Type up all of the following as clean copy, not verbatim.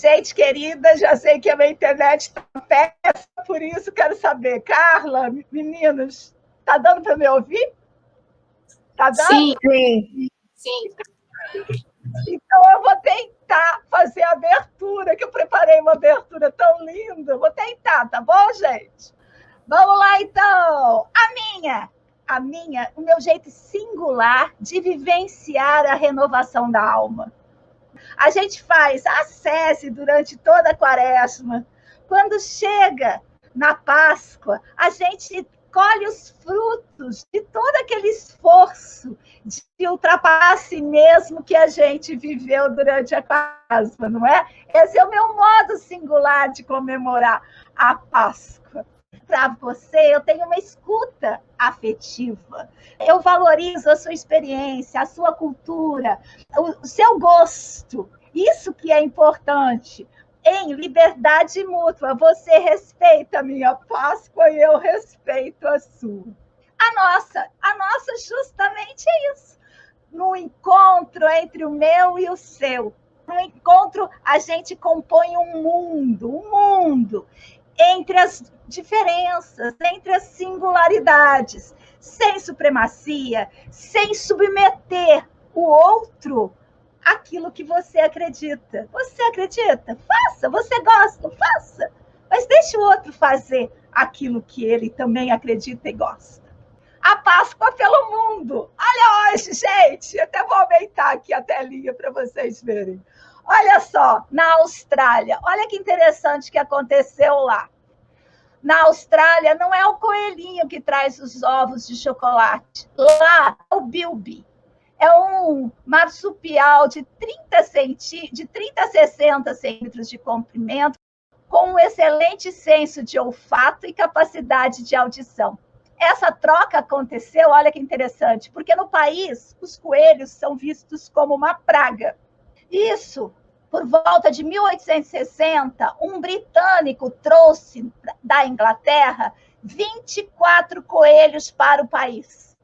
Gente querida, já sei que a minha internet está péssima, por isso quero saber. Carla, meninos, tá dando para me ouvir? Tá dando? Sim, sim. Então eu vou tentar fazer a abertura, que eu preparei uma abertura tão linda. Vou tentar, tá bom, gente? Vamos lá, então. O meu jeito singular de vivenciar a renovação da alma. A gente faz a sese durante toda a quaresma. Quando chega na Páscoa, a gente colhe os frutos de todo aquele esforço de ultrapassar a si mesmo que a gente viveu durante a Páscoa, não é? Esse é o meu modo singular de comemorar a Páscoa. Para você, eu tenho uma escuta afetiva. Eu valorizo a sua experiência, a sua cultura, o seu gosto. Isso que é importante. Em liberdade mútua, você respeita a minha Páscoa e eu respeito a sua. A nossa justamente é isso. No encontro entre o meu e o seu. No encontro, a gente compõe um mundo entre as diferenças, entre as singularidades, sem supremacia, sem submeter o outro àquilo que você acredita. Você acredita? Faça. Você gosta? Faça. Mas deixe o outro fazer aquilo que ele também acredita e gosta. A Páscoa pelo mundo. Olha hoje, gente. Até vou aumentar aqui a telinha para vocês verem. Olha só, na Austrália, olha que interessante que aconteceu lá. Na Austrália, não é o coelhinho que traz os ovos de chocolate. Lá é o bilby. É um marsupial de 30 a 60 centímetros de comprimento, com um excelente senso de olfato e capacidade de audição. Essa troca aconteceu, olha que interessante, porque no país os coelhos são vistos como uma praga. Isso, por volta de 1860, um britânico trouxe da Inglaterra 24 coelhos para o país,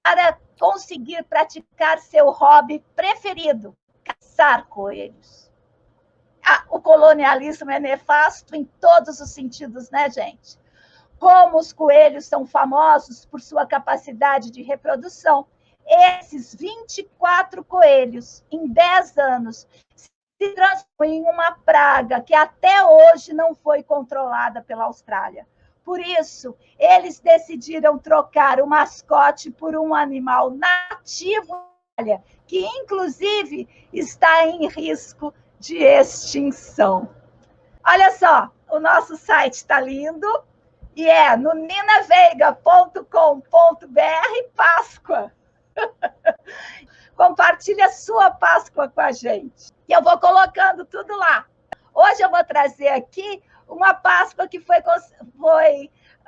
para conseguir praticar seu hobby preferido, caçar coelhos. O colonialismo é nefasto em todos os sentidos, né, gente? Como os coelhos são famosos por sua capacidade de reprodução, esses 24 coelhos, em 10 anos, se transformam em uma praga que até hoje não foi controlada pela Austrália. Por isso, eles decidiram trocar o mascote por um animal nativo, que inclusive está em risco de extinção. Olha só, o nosso site está lindo, e é no ninaveiga.com.br Páscoa. Compartilhe a sua Páscoa com a gente. E eu vou colocando tudo lá. Hoje eu vou trazer aqui uma Páscoa que foi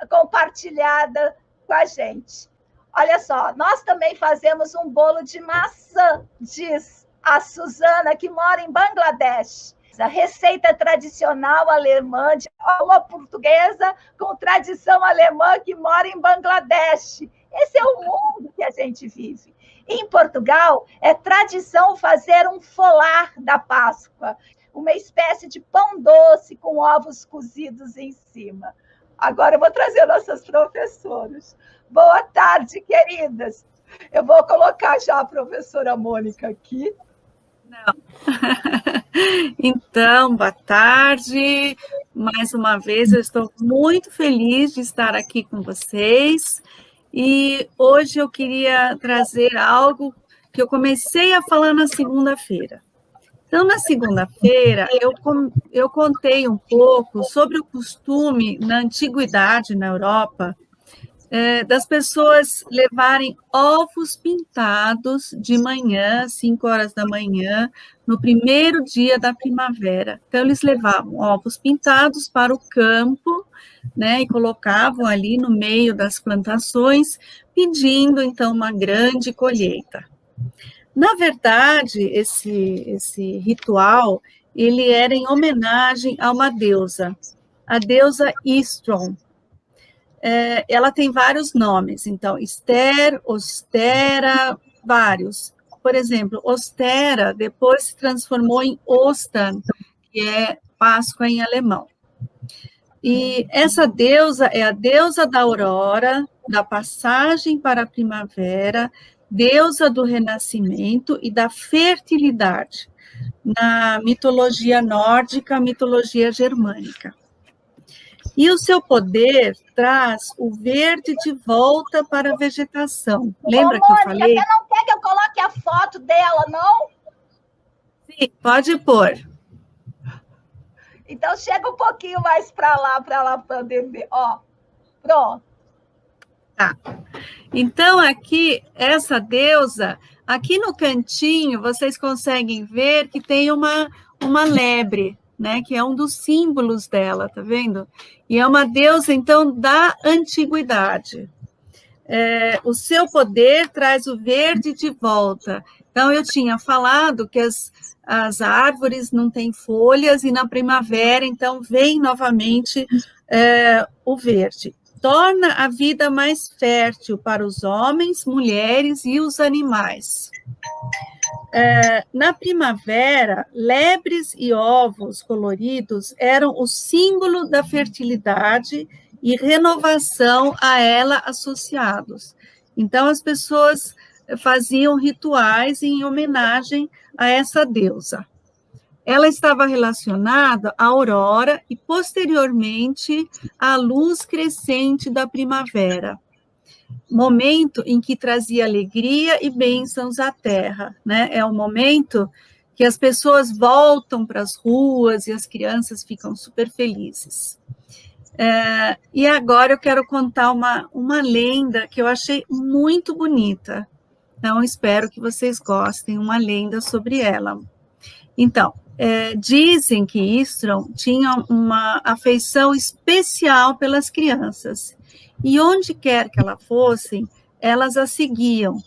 compartilhada com a gente. Olha só, nós também fazemos um bolo de maçã, diz a Suzana, que mora em Bangladesh. A receita tradicional alemã de uma portuguesa com tradição alemã que mora em Bangladesh. Esse é o mundo que a gente vive. Em Portugal, é tradição fazer um folar da Páscoa, uma espécie de pão doce com ovos cozidos em cima. Agora eu vou trazer nossas professoras. Boa tarde, queridas. Eu vou colocar já a professora Mônica aqui. Não. Então, boa tarde. Mais uma vez, eu estou muito feliz de estar aqui com vocês. E hoje eu queria trazer algo que eu comecei a falar na segunda-feira. Então, na segunda-feira, eu contei um pouco sobre o costume na antiguidade na Europa das pessoas levarem ovos pintados de manhã, 5 horas da manhã, no primeiro dia da primavera. Então, eles levavam ovos pintados para o campo, né, e colocavam ali no meio das plantações, pedindo, então, uma grande colheita. Na verdade, esse ritual, ele era em homenagem a uma deusa, a deusa Istron. Ela tem vários nomes, então, Ester, Ostera, vários. Por exemplo, Ostera depois se transformou em Ostan, que é Páscoa em alemão. E essa deusa é a deusa da aurora, da passagem para a primavera, deusa do renascimento e da fertilidade, na mitologia nórdica, mitologia germânica. E o seu poder traz o verde de volta para a vegetação. Lembra que eu falei? Você não quer que eu coloque a foto dela, não? Sim, pode pôr. Então, chega um pouquinho mais para lá poder ver. Ó, pronto. Tá. Então, aqui, essa deusa, aqui no cantinho, vocês conseguem ver que tem uma lebre, né? Que é um dos símbolos dela, tá vendo? E é uma deusa, então, da antiguidade. O seu poder traz o verde de volta. Então, eu tinha falado que as árvores não têm folhas e na primavera, então, vem novamente o verde. Torna a vida mais fértil para os homens, mulheres e os animais. Na primavera, lebres e ovos coloridos eram o símbolo da fertilidade e renovação a ela associados. Então, as pessoas faziam rituais em homenagem a essa deusa. Ela estava relacionada à aurora e, posteriormente, à luz crescente da primavera, momento em que trazia alegria e bênçãos à terra, né? É o momento que as pessoas voltam para as ruas e as crianças ficam super felizes. E agora eu quero contar uma lenda que eu achei muito bonita. Então, espero que vocês gostem, uma lenda sobre ela. Então, dizem que Istron tinha uma afeição especial pelas crianças, e onde quer que elas fossem, elas a seguiam,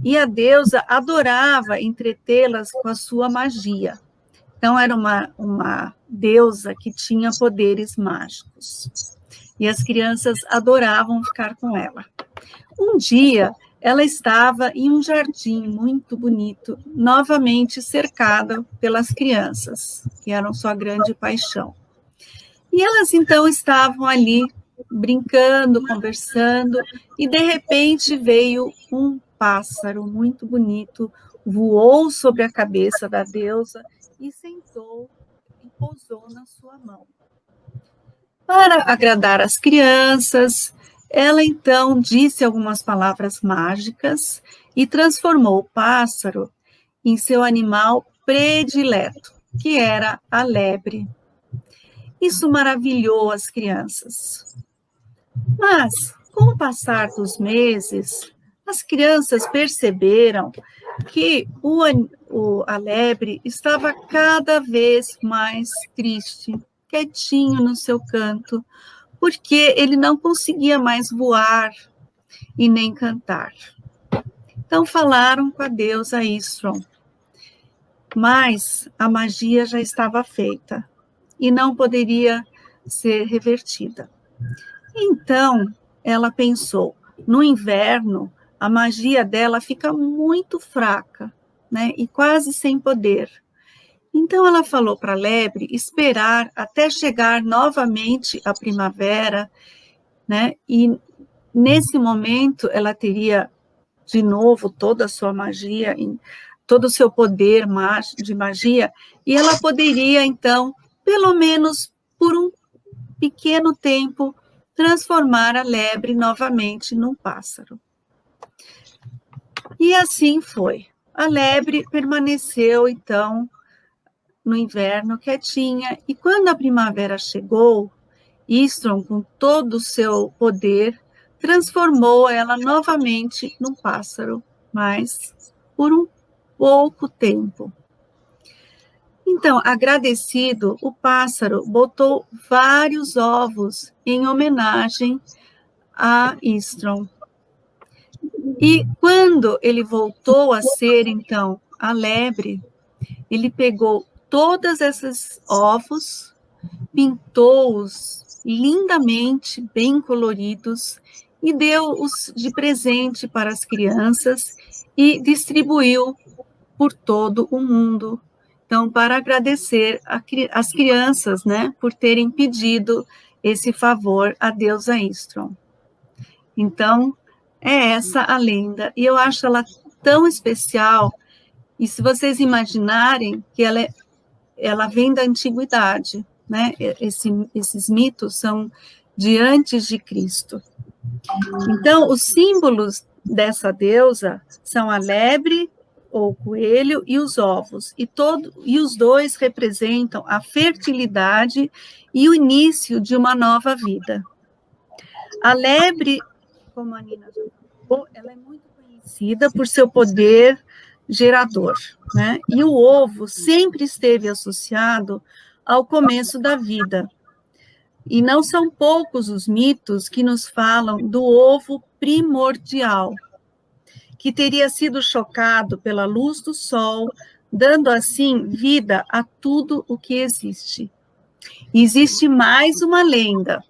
e a deusa adorava entretê-las com a sua magia. Então, era uma deusa que tinha poderes mágicos, e as crianças adoravam ficar com ela. Um dia, ela estava em um jardim muito bonito, novamente cercada pelas crianças, que eram sua grande paixão. E elas, então, estavam ali, brincando, conversando, e, de repente, veio um pássaro muito bonito, voou sobre a cabeça da deusa e sentou e pousou na sua mão. Para agradar as crianças, ela, então, disse algumas palavras mágicas e transformou o pássaro em seu animal predileto, que era a lebre. Isso maravilhou as crianças. Mas, com o passar dos meses, as crianças perceberam que a lebre estava cada vez mais triste, quietinho no seu canto, porque ele não conseguia mais voar e nem cantar. Então, falaram com a deusa Istron, mas a magia já estava feita e não poderia ser revertida. Então, ela pensou, no inverno, a magia dela fica muito fraca, né, e quase sem poder. Então, ela falou para a lebre esperar até chegar novamente a primavera, né? E, nesse momento, ela teria, de novo, toda a sua magia, todo o seu poder de magia, e ela poderia, então, pelo menos por um pequeno tempo, transformar a lebre novamente num pássaro. E assim foi. A lebre permaneceu, então, no inverno quietinha, e quando a primavera chegou, Istron, com todo o seu poder, transformou ela novamente num pássaro, mas por um pouco tempo. Então, agradecido, o pássaro botou vários ovos em homenagem a Istron. E quando ele voltou a ser, então, a lebre, ele pegou todos esses ovos, pintou-os lindamente, bem coloridos, e deu-os de presente para as crianças e distribuiu por todo o mundo. Então, para agradecer as crianças, né, por terem pedido esse favor a deusa Istron. Então, é essa a lenda, e eu acho ela tão especial, e se vocês imaginarem que ela vem da antiguidade, né? Esses mitos são de antes de Cristo. Então, os símbolos dessa deusa são a lebre, ou o coelho, e os ovos, e os dois representam a fertilidade e o início de uma nova vida. A lebre, como a Nina falou, ela é muito conhecida por seu poder gerador, né? E o ovo sempre esteve associado ao começo da vida. E não são poucos os mitos que nos falam do ovo primordial, que teria sido chocado pela luz do sol, dando assim vida a tudo o que existe. E existe mais uma lenda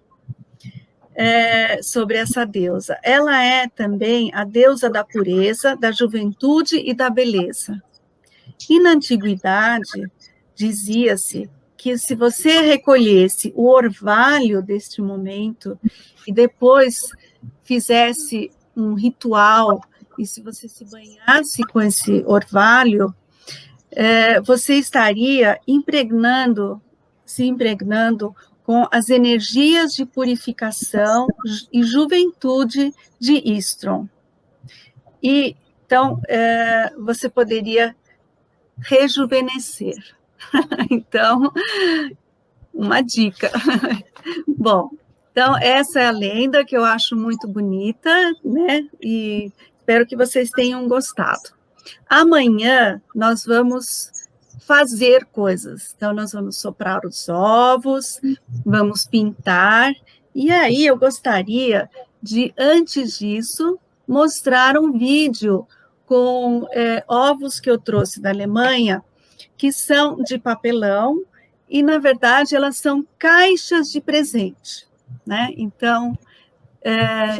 sobre essa deusa. Ela é também a deusa da pureza, da juventude e da beleza. E na antiguidade, dizia-se que se você recolhesse o orvalho deste momento e depois fizesse um ritual, e se você se banhasse com esse orvalho, você estaria se impregnando com as energias de purificação e juventude de Istron. E, então, você poderia rejuvenescer. Então, uma dica. Bom, então, essa é a lenda que eu acho muito bonita, né? E espero que vocês tenham gostado. Amanhã, nós vamos fazer coisas. Então, nós vamos soprar os ovos, vamos pintar, e aí eu gostaria de, antes disso, mostrar um vídeo com ovos que eu trouxe da Alemanha, que são de papelão, e, na verdade, elas são caixas de presente, né? Então,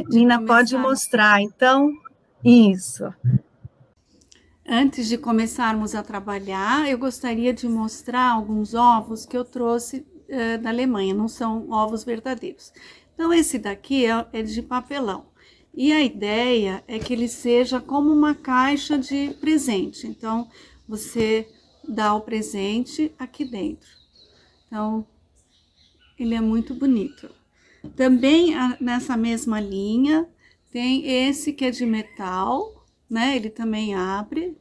Nina pode mostrar, então, isso. Antes de começarmos a trabalhar, eu gostaria de mostrar alguns ovos que eu trouxe da Alemanha, não são ovos verdadeiros. Então, esse daqui é de papelão. E a ideia é que ele seja como uma caixa de presente. Então, você dá o presente aqui dentro. Então, ele é muito bonito. Também, nessa mesma linha, tem esse que é de metal, né? Ele também abre,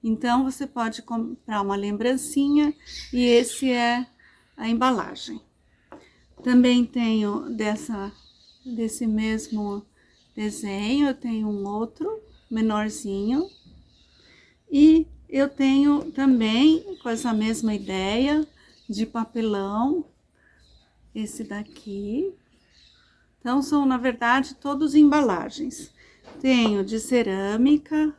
então você pode comprar uma lembrancinha e esse é a embalagem. Também tenho desse mesmo desenho, eu tenho um outro menorzinho e eu tenho também com essa mesma ideia de papelão, esse daqui. Então são, na verdade, todos embalagens. Tenho de cerâmica,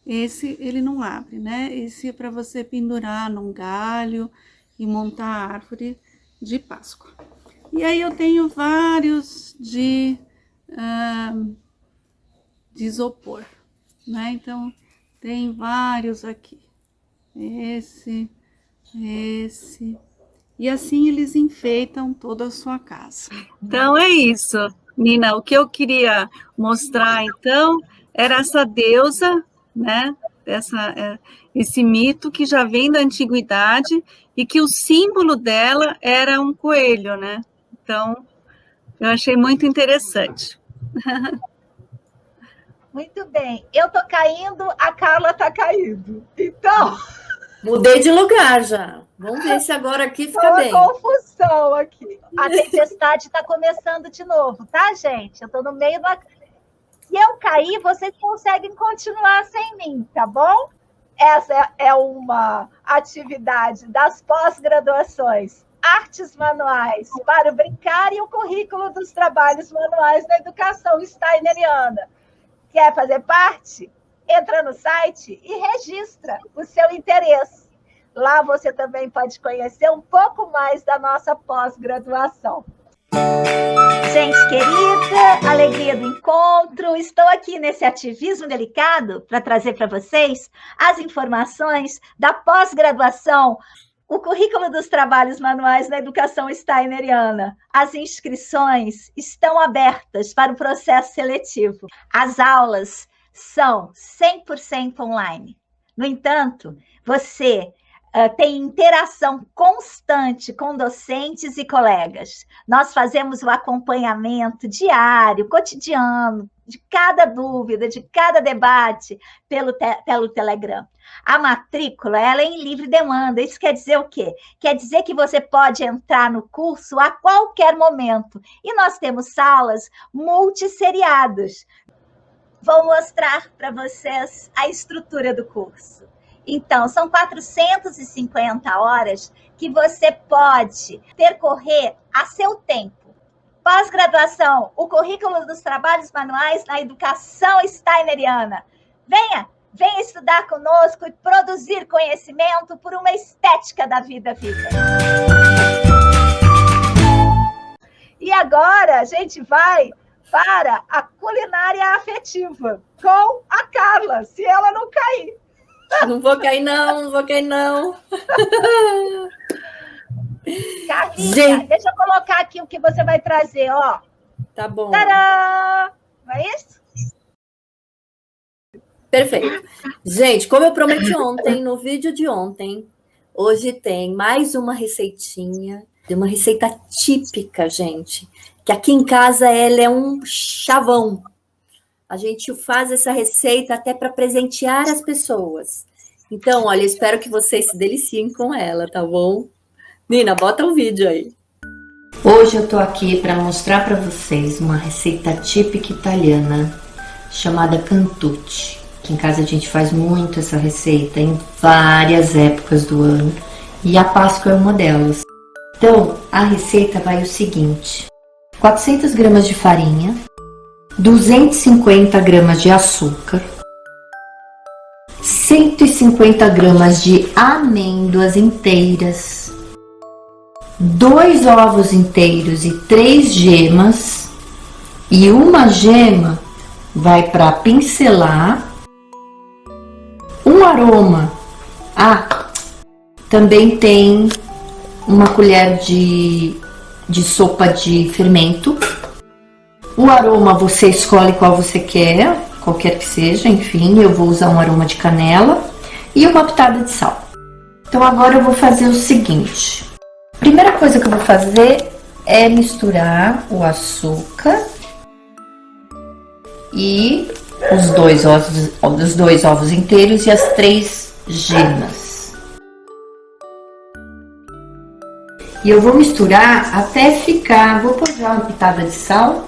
esse ele não abre, né? Esse é para você pendurar num galho e montar a árvore de Páscoa. E aí eu tenho vários de isopor, né? Então, tem vários aqui. Esse. E assim eles enfeitam toda a sua casa. Então, é isso. Nina, o que eu queria mostrar, então, era essa deusa, né? Esse mito que já vem da antiguidade e que o símbolo dela era um coelho, né? Então, eu achei muito interessante. Muito bem. Eu tô caindo, a Carla tá caindo. Então... Mudei de lugar já. Vamos ver se agora aqui fica bem. Uma confusão aqui. A tempestade está começando de novo, tá, gente? Eu estou no meio da... Se eu cair, vocês conseguem continuar sem mim, tá bom? Essa é uma atividade das pós-graduações Artes Manuais para o Brincar e o currículo dos trabalhos manuais da educação steineriana. Quer fazer parte? Entra no site e registra o seu interesse. Lá você também pode conhecer um pouco mais da nossa pós-graduação. Gente querida, alegria do encontro. Estou aqui nesse ativismo delicado para trazer para vocês as informações da pós-graduação, o currículo dos trabalhos manuais na educação steineriana. As inscrições estão abertas para o processo seletivo. As aulas são 100% online. No entanto, você tem interação constante com docentes e colegas. Nós fazemos o acompanhamento diário, cotidiano, de cada dúvida, de cada debate pelo Telegram. A matrícula ela é em livre demanda. Isso quer dizer o quê? Quer dizer que você pode entrar no curso a qualquer momento. E nós temos salas multisseriadas. Vou mostrar para vocês a estrutura do curso. Então, são 450 horas que você pode percorrer a seu tempo. Pós-graduação, o currículo dos trabalhos manuais na educação steineriana. Venha estudar conosco e produzir conhecimento por uma estética da vida viva. E agora a gente vai para a culinária afetiva com a Carla, se ela não cair. Não vou cair, não. Carlinha, deixa eu colocar aqui o que você vai trazer, ó. Tá bom. Tadã! Não é isso? Perfeito. Gente, como eu prometi ontem, no vídeo de ontem, hoje tem mais uma receitinha, de uma receita típica, gente, que aqui em casa ela é um chavão. A gente faz essa receita até para presentear as pessoas. Então, olha, espero que vocês se deliciem com ela, tá bom? Nina, bota o vídeo aí. Hoje eu tô aqui para mostrar para vocês uma receita típica italiana chamada cantucci. Aqui em casa a gente faz muito essa receita em várias épocas do ano e a Páscoa é uma delas. Então, a receita vai o seguinte: 400 gramas de farinha, 250 gramas de açúcar, 150 gramas de amêndoas inteiras, 2 ovos inteiros e 3 gemas, e uma gema vai para pincelar, um aroma. Também tem uma colher de sopa de fermento. O aroma você escolhe qual você quer, qualquer que seja, enfim, eu vou usar um aroma de canela e uma pitada de sal. Então agora eu vou fazer o seguinte: a primeira coisa que eu vou fazer é misturar o açúcar e os dois ovos inteiros e as 3 gemas. E eu vou misturar até ficar, vou pôr já uma pitada de sal,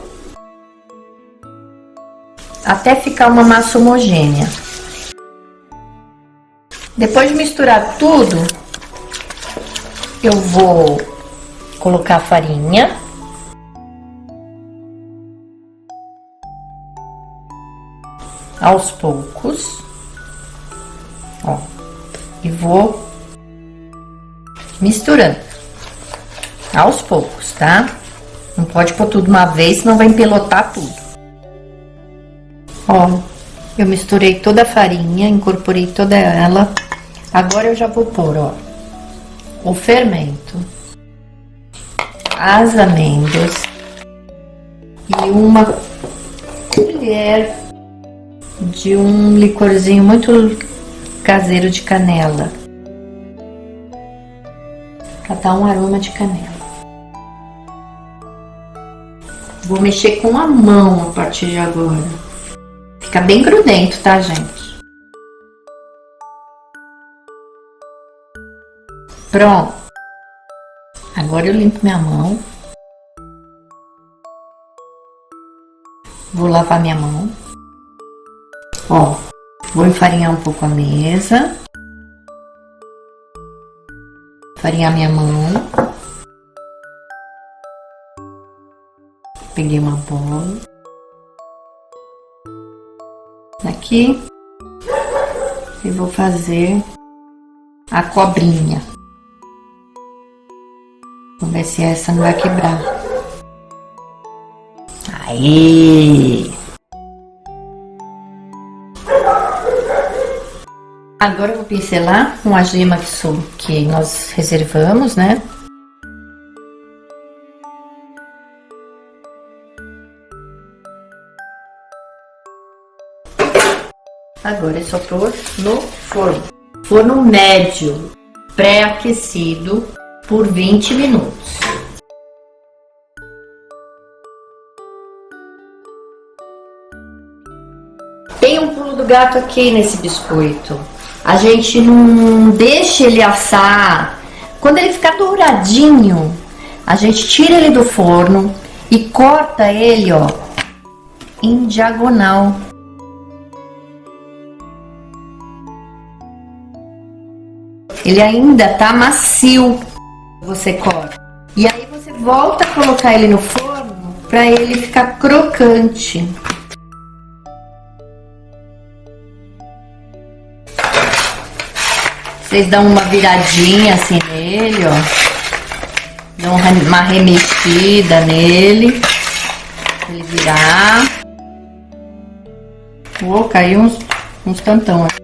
até ficar uma massa homogênea. Depois de misturar tudo, eu vou colocar a farinha. Aos poucos. Ó. E vou misturando. Aos poucos, tá? Não pode pôr tudo uma vez, senão vai empelotar tudo. Ó, eu misturei toda a farinha, incorporei toda ela. Agora eu já vou pôr, ó, o fermento, as amêndoas e uma colher de um licorzinho muito caseiro de canela, para dar um aroma de canela. Vou mexer com a mão a partir de agora. Fica bem grudento, tá, gente? Pronto. Agora eu limpo minha mão. Vou lavar minha mão. Ó, vou enfarinhar um pouco a mesa. Enfarinhar minha mão. Peguei uma bola. Aqui. E vou fazer a cobrinha. Vamos ver se essa não vai quebrar. Aí. Agora eu vou pincelar com a gema que nós reservamos, né? Agora é só pôr no forno. Forno médio, pré-aquecido por 20 minutos. Tem um pulo do gato aqui nesse biscoito. A gente não deixa ele assar. Quando ele ficar douradinho, a gente tira ele do forno e corta ele, ó, em diagonal. Ele ainda tá macio, você corta. E aí você volta a colocar ele no forno para ele ficar crocante. Vocês dão uma viradinha assim nele, ó. Dão uma remexida nele. Pra ele virar. Uou, caiu uns tantão aqui.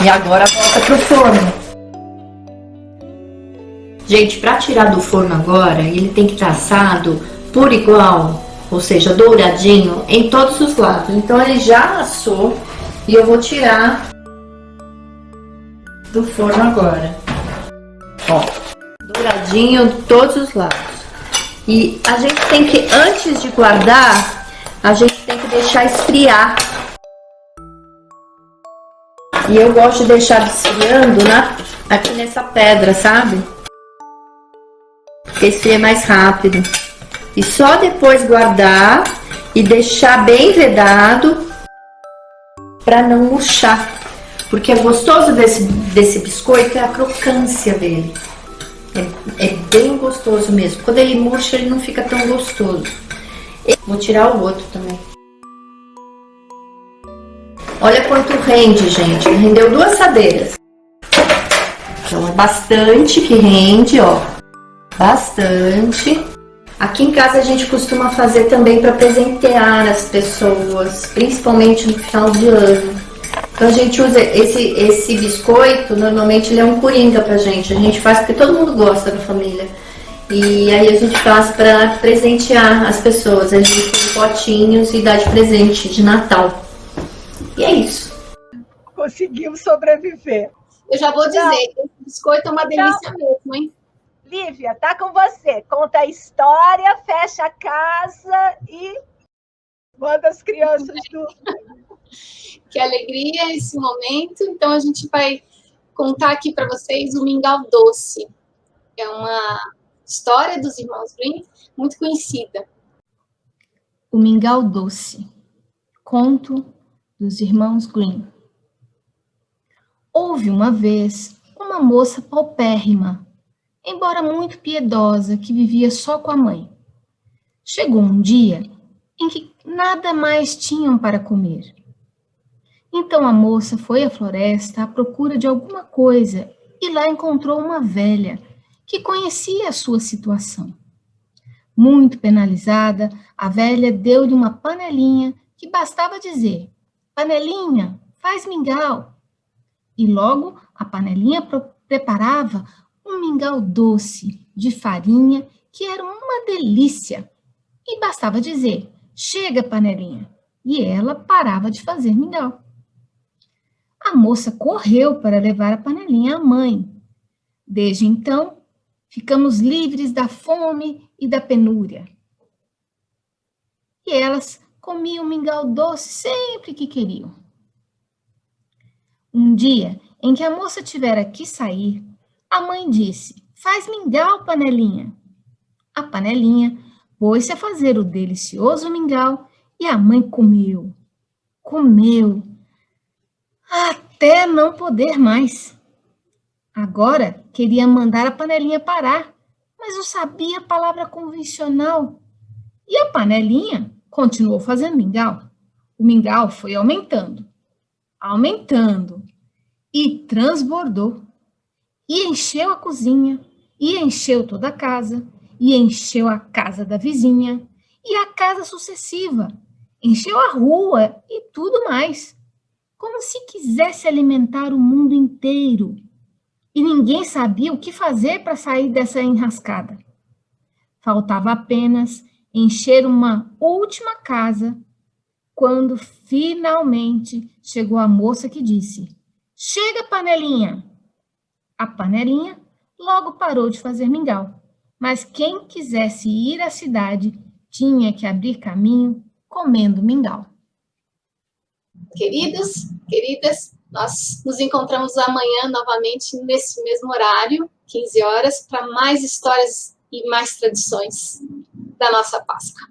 E agora volta pro forno. Gente, para tirar do forno agora, ele tem que estar assado por igual, ou seja, douradinho em todos os lados. Então ele já assou e eu vou tirar do forno agora. Ó, douradinho de todos os lados. E a gente tem que, antes de guardar, a gente tem que deixar esfriar. E eu gosto de deixar esfriando aqui nessa pedra, sabe? Porque esfria mais rápido. E só depois guardar e deixar bem vedado para não murchar. Porque é gostoso desse biscoito é a crocância dele. É bem gostoso mesmo. Quando ele murcha, ele não fica tão gostoso. Vou tirar o outro também. Olha quanto rende, gente. Rendeu 2 assadeiras. Então é bastante que rende, ó. Bastante. Aqui em casa a gente costuma fazer também para presentear as pessoas, principalmente no final de ano. Então a gente usa esse biscoito, normalmente ele é um coringa pra gente. A gente faz porque todo mundo gosta da família. E aí a gente faz para presentear as pessoas. A gente com potinhos e dá de presente de Natal. E é isso. Conseguimos sobreviver. Eu já vou dizer, esse biscoito é uma delícia mesmo, hein? Lívia, tá com você. Conta a história, fecha a casa e manda as crianças dormir. Que alegria esse momento. Então, a gente vai contar aqui para vocês o Mingau Doce. É uma história dos irmãos Grimm, muito conhecida. O Mingau Doce. Conto dos irmãos Grimm. Houve uma vez uma moça paupérrima, embora muito piedosa, que vivia só com a mãe. Chegou um dia em que nada mais tinham para comer. Então a moça foi à floresta à procura de alguma coisa e lá encontrou uma velha que conhecia a sua situação. Muito penalizada, a velha deu-lhe uma panelinha que bastava dizer: "Panelinha, faz mingau." E logo a panelinha preparava um mingau doce de farinha que era uma delícia. E bastava dizer: "Chega, panelinha." E ela parava de fazer mingau. A moça correu para levar a panelinha à mãe. Desde então, ficamos livres da fome e da penúria. E elas comiam mingau doce sempre que queriam. Um dia, em que a moça tivera que sair, a mãe disse: "Faz mingau, panelinha." A panelinha pôs-se a fazer o delicioso mingau e a mãe comeu, até não poder mais. Agora queria mandar a panelinha parar, mas não sabia a palavra convencional. E a panelinha continuou fazendo mingau. O mingau foi aumentando e transbordou. E encheu a cozinha, e encheu toda a casa, e encheu a casa da vizinha e a casa sucessiva, encheu a rua e tudo mais, como se quisesse alimentar o mundo inteiro. E ninguém sabia o que fazer para sair dessa enrascada. Faltava apenas encher uma última casa, quando finalmente chegou a moça que disse: "Chega, panelinha!" A panelinha logo parou de fazer mingau, mas quem quisesse ir à cidade tinha que abrir caminho comendo mingau. Queridos, queridas, nós nos encontramos amanhã novamente nesse mesmo horário, 15 horas, para mais histórias e mais tradições da nossa Páscoa.